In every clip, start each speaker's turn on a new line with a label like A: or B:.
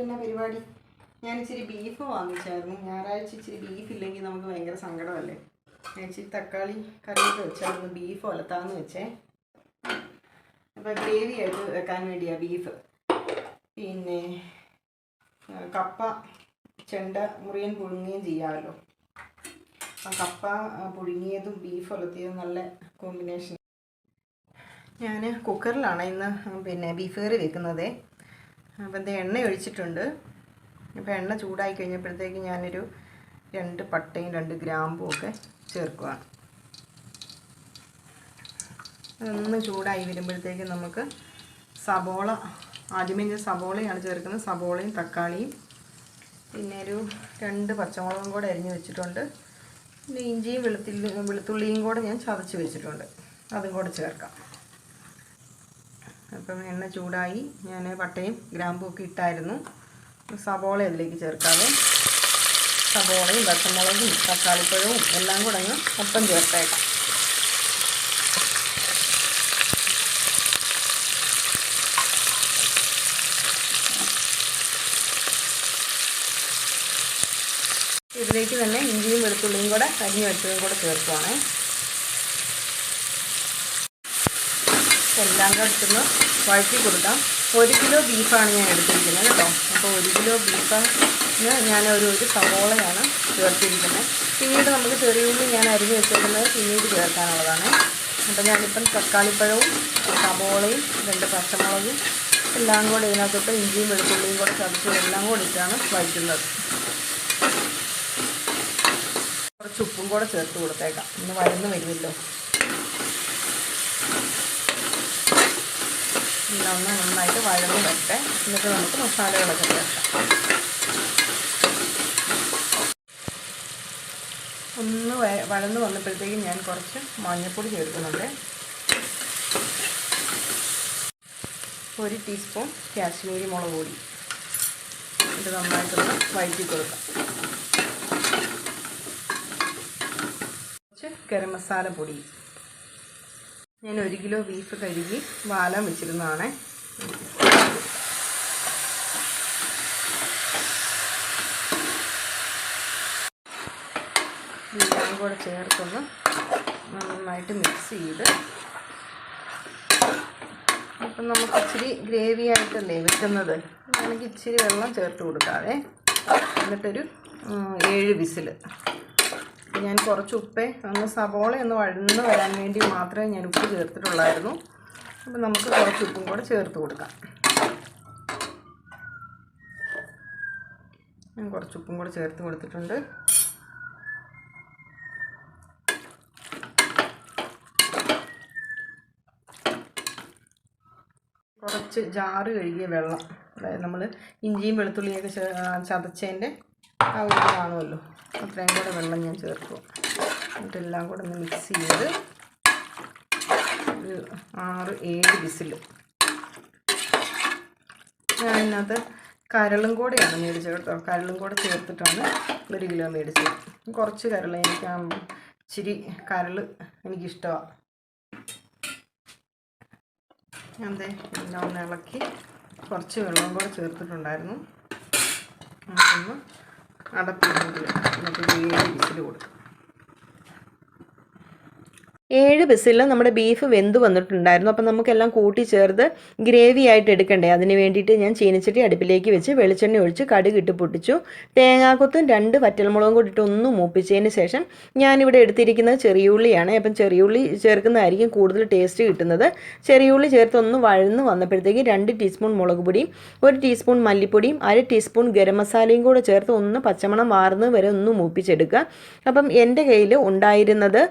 A: എന്നാ പരിപാടി? ഞാൻ ഇച്ചിരി ബീഫ് വാങ്ങിച്ചായിരുന്നു. ഞായറാഴ്ച ഇച്ചിരി ബീഫ് ഇല്ലെങ്കിൽ നമുക്ക് ഭയങ്കര സങ്കടമല്ലേ. ഞാൻ ഇച്ചിരി തക്കാളി കറിയൊക്കെ വെച്ചായിരുന്നു. ബീഫ് ഒലത്താന്ന് വെച്ചേ. അപ്പോൾ ഗ്രേവി ആയിട്ട് വെക്കാൻ വേണ്ടിയാണ് ബീഫ്. പിന്നെ കപ്പ ചെണ്ട മുറിയൻ പുഴുങ്ങുകയും ചെയ്യാമല്ലോ. അപ്പം കപ്പ പുഴുങ്ങിയതും ബീഫ് ഒലത്തിയതും നല്ല കോമ്പിനേഷൻ. ഞാൻ കുക്കറിലാണ് ഇന്ന് ബീഫ് കറി വെക്കുന്നത്. അപ്പം എണ്ണ ഒഴിച്ചിട്ടുണ്ട്. അപ്പോൾ എണ്ണ ചൂടായി കഴിഞ്ഞപ്പോഴത്തേക്ക് ഞാനൊരു 2 പട്ടയും 2 ഗ്രാമ്പും ഒക്കെ ചേർക്കുകയാണ്. അതൊന്ന് ചൂടായി വരുമ്പോഴത്തേക്ക് നമുക്ക് സബോള, ആദ്യമേ ഞാൻ സബോളയാണ് ചേർക്കുന്നത്. സബോളയും തക്കാളിയും പിന്നെ ഒരു 2 പച്ചമുളകും കൂടെ അരിഞ്ഞ് വെച്ചിട്ടുണ്ട്. പിന്നെ ഇഞ്ചിയും വെളുത്തുള്ളിയും കൂടെ ഞാൻ ചതച്ച് വെച്ചിട്ടുണ്ട്. അതും കൂടെ ചേർക്കാം. അപ്പം എണ്ണ ചൂടായി. ഞാൻ പട്ടയും ഗ്രാമ്പും ഒക്കെ ഇട്ടായിരുന്നു. സബോള അതിലേക്ക് ചേർക്കാതെ സബോളയും പച്ചമുളകും തക്കാളിപ്പഴവും എല്ലാം കൂടെ അങ്ങ് ഒപ്പം ചേർത്തേക്കാം. ഇതിലേക്ക് തന്നെ ഇഞ്ചിയും വെളുത്തുള്ളിയും കൂടെ അരിഞ്ഞ് വെച്ചതും കൂടെ ചേർക്കുവാണേ. എല്ലാം കൂടെ ഇട്ടൊന്ന് വഴറ്റി കൊടുക്കാം. 1 കിലോ ബീഫാണ് ഞാൻ എടുത്തിരിക്കുന്നത് കേട്ടോ. അപ്പോൾ 1 കിലോ ബീഫിന് ഞാൻ ഒരു സവോളയാണ് ചേർത്തിരിക്കുന്നത്. പിന്നീട് നമുക്ക് ചെറിയ ഉള്ളി ഞാൻ അരിഞ്ഞ് വെച്ചിരിക്കുന്നത് പിന്നീട് ചേർക്കാനുള്ളതാണ്. അപ്പോൾ ഞാനിപ്പം തക്കാളിപ്പഴവും സവോളയും 2 പച്ചമുളകും എല്ലാം കൂടെ ഇതിനകത്തോട്ട് ഇഞ്ചിയും വെളുത്തുള്ളിയും കൂടെ ചതച്ചും എല്ലാം കൂടെ ഇട്ടാണ് വഴറ്റുന്നത്. കുറച്ച് ഉപ്പും കൂടെ ചേർത്ത് കൊടുത്തേക്കാം. ഇന്ന് വഴന്ന് വരുമല്ലോ. എല്ലാം ഒന്ന് നന്നായിട്ട് വഴന്ന് വരട്ടെ. എന്നിട്ട് നമുക്ക് മസാലകളൊക്കെ ചേർക്കാം. ഒന്ന് വഴന്ന് വന്നപ്പോഴത്തേക്കും ഞാൻ കുറച്ച് മഞ്ഞൾപ്പൊടി ചേർക്കുന്നുണ്ട്. 1 ടീസ്പൂൺ കാശ്മീരി മുളക് പൊടി. ഇത് നന്നായിട്ടൊന്ന് വഴറ്റി കൊടുക്കാം. കുറച്ച് ഗരം മസാല പൊടി. ഞാൻ 1 കിലോ ബീഫ് കഴുകി വാലാൻ വെച്ചിരുന്നതാണ്. എല്ലാം കൂടെ ചേർത്തൊന്ന് നന്നായിട്ട് മിക്സ് ചെയ്ത്, അപ്പം നമുക്ക് ഇച്ചിരി ഗ്രേവി ആയിട്ടല്ലേ വെക്കുന്നത്, എനിക്ക് ഇച്ചിരി വെള്ളം ചേർത്ത് കൊടുക്കാതെ എന്നിട്ടൊരു 7 വിസിൽ. ഞാൻ കുറച്ച് ഉപ്പേ സബോള ഒന്ന് വഴന്ന് വരാൻ വേണ്ടി മാത്രമേ ഞാൻ ഉപ്പ് ചേർത്തിട്ടുള്ളായിരുന്നു. അപ്പം നമുക്ക് കുറച്ച് ഉപ്പും കൂടെ ചേർത്ത് കൊടുക്കാം. ഞാൻ കുറച്ച് ഉപ്പും കൂടെ ചേർത്ത് കൊടുത്തിട്ടുണ്ട്. കുറച്ച് ജാറ് കഴുകിയ വെള്ളം, അതായത് നമ്മൾ ഇഞ്ചിയും വെളുത്തുള്ളിയൊക്കെ ചതച്ചതിൻ്റെ ആ ഒരു കാണുമല്ലോ, അത്രയും കൂടെ വെള്ളം ഞാൻ ചേർക്കും. എന്നിട്ടെല്ലാം കൂടെ ഒന്ന് മിക്സ് ചെയ്ത് ഒരു 6-7 വിസിൽ. ഞാൻ ഇതിനകത്ത് കരളും കൂടെയാണ് മേടിച്ചത് കേട്ടോ. കരളും കൂടെ ചേർത്തിട്ടാണ് 1 കിലോ മേടിച്ചത്. കുറച്ച് കരൾ, എനിക്ക് ഇച്ചിരി കരൾ എനിക്കിഷ്ടമാണ്. ഞാൻ എല്ലാം ഒന്ന് ഇളക്കി കുറച്ച് വെള്ളം കൂടെ ചേർത്തിട്ടുണ്ടായിരുന്നു. നമുക്കൊന്ന് അടപ്പിട്ട് നമുക്ക് 7 വിസിൽ കൊടുക്കും. 7 വിസിലിൽ നമ്മുടെ ബീഫ് വെന്ത് വന്നിട്ടുണ്ടായിരുന്നു. അപ്പം നമുക്കെല്ലാം കൂട്ടി ചേർത്ത് ഗ്രേവി ആയിട്ട് എടുക്കണ്ടേ. അതിന് വേണ്ടിയിട്ട് ഞാൻ ചീനച്ചട്ടി അടുപ്പിലേക്ക് വെച്ച് വെളിച്ചെണ്ണ ഒഴിച്ച് കടുക് ഇട്ട് പൊട്ടിച്ചു. തേങ്ങാക്കൊത്തും 2 വറ്റൽമുളകും കൂടി ഇട്ട് ഒന്ന് മൂപ്പിച്ചതിന് ശേഷം ഞാനിവിടെ എടുത്തിരിക്കുന്നത് ചെറിയുള്ളിയാണ്. അപ്പം ചെറിയുള്ളി ചേർക്കുന്നതായിരിക്കും കൂടുതൽ ടേസ്റ്റ് കിട്ടുന്നത്. ചെറിയുള്ളി ചേർത്ത് ഒന്ന് വഴന്ന് വന്നപ്പോഴത്തേക്ക് 2 ടീസ്പൂൺ മുളക് പൊടിയും 1 ടീസ്പൂൺ മല്ലിപ്പൊടിയും 1/2 ടീസ്പൂൺ ഗരം മസാലയും കൂടെ ചേർത്ത് ഒന്ന് പച്ചമണം മാറുന്നത് വരെ ഒന്ന് മൂപ്പിച്ചെടുക്കുക. അപ്പം എൻ്റെ കയ്യിൽ ഉണ്ടായിരുന്നത്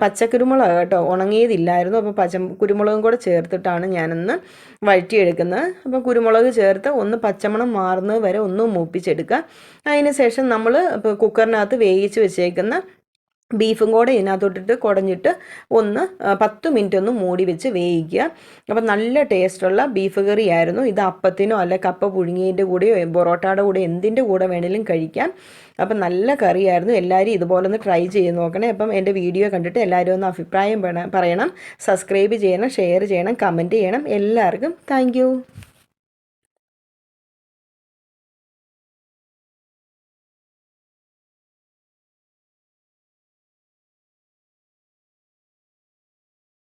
A: പച്ചക്കുരുമുളക് കേട്ടോ, ഉണങ്ങിയതില്ലായിരുന്നു. അപ്പോൾ കുരുമുളകും കൂടെ ചേർത്തിട്ടാണ് ഞാനൊന്ന് വഴറ്റിയെടുക്കുന്നത്. അപ്പോൾ കുരുമുളക് ചേർത്ത് ഒന്ന് പച്ചമണം മാറുന്നത് വരെ ഒന്ന് മൂപ്പിച്ചെടുക്കുക. അതിന് ശേഷം നമ്മൾ ഇപ്പോൾ കുക്കറിനകത്ത് വേവിച്ച് വെച്ചേക്കുന്ന ബീഫും കൂടെ ഇതിനകത്തോട്ടിട്ട് കുടഞ്ഞിട്ട് ഒന്ന് 10 മിനിറ്റ് ഒന്ന് മൂടി വെച്ച് വേവിക്കുക. അപ്പം നല്ല ടേസ്റ്റുള്ള ബീഫ് കറി ആയിരുന്നു ഇത്. അപ്പത്തിനോ അല്ല കപ്പ പുഴുങ്ങിയതിൻ്റെ കൂടെയോ പൊറോട്ടയുടെ കൂടെ എന്തിൻ്റെ കൂടെ വേണമെങ്കിലും കഴിക്കാം. അപ്പം നല്ല കറിയായിരുന്നു. എല്ലാവരും ഇതുപോലെ ഒന്ന് ട്രൈ ചെയ്ത് നോക്കണേ. അപ്പം എൻ്റെ വീഡിയോ കണ്ടിട്ട് എല്ലാവരും ഒന്ന് അഭിപ്രായം പറയണം. സബ്സ്ക്രൈബ് ചെയ്യണം, ഷെയർ ചെയ്യണം, കമൻറ്റ് ചെയ്യണം. എല്ലാവർക്കും താങ്ക്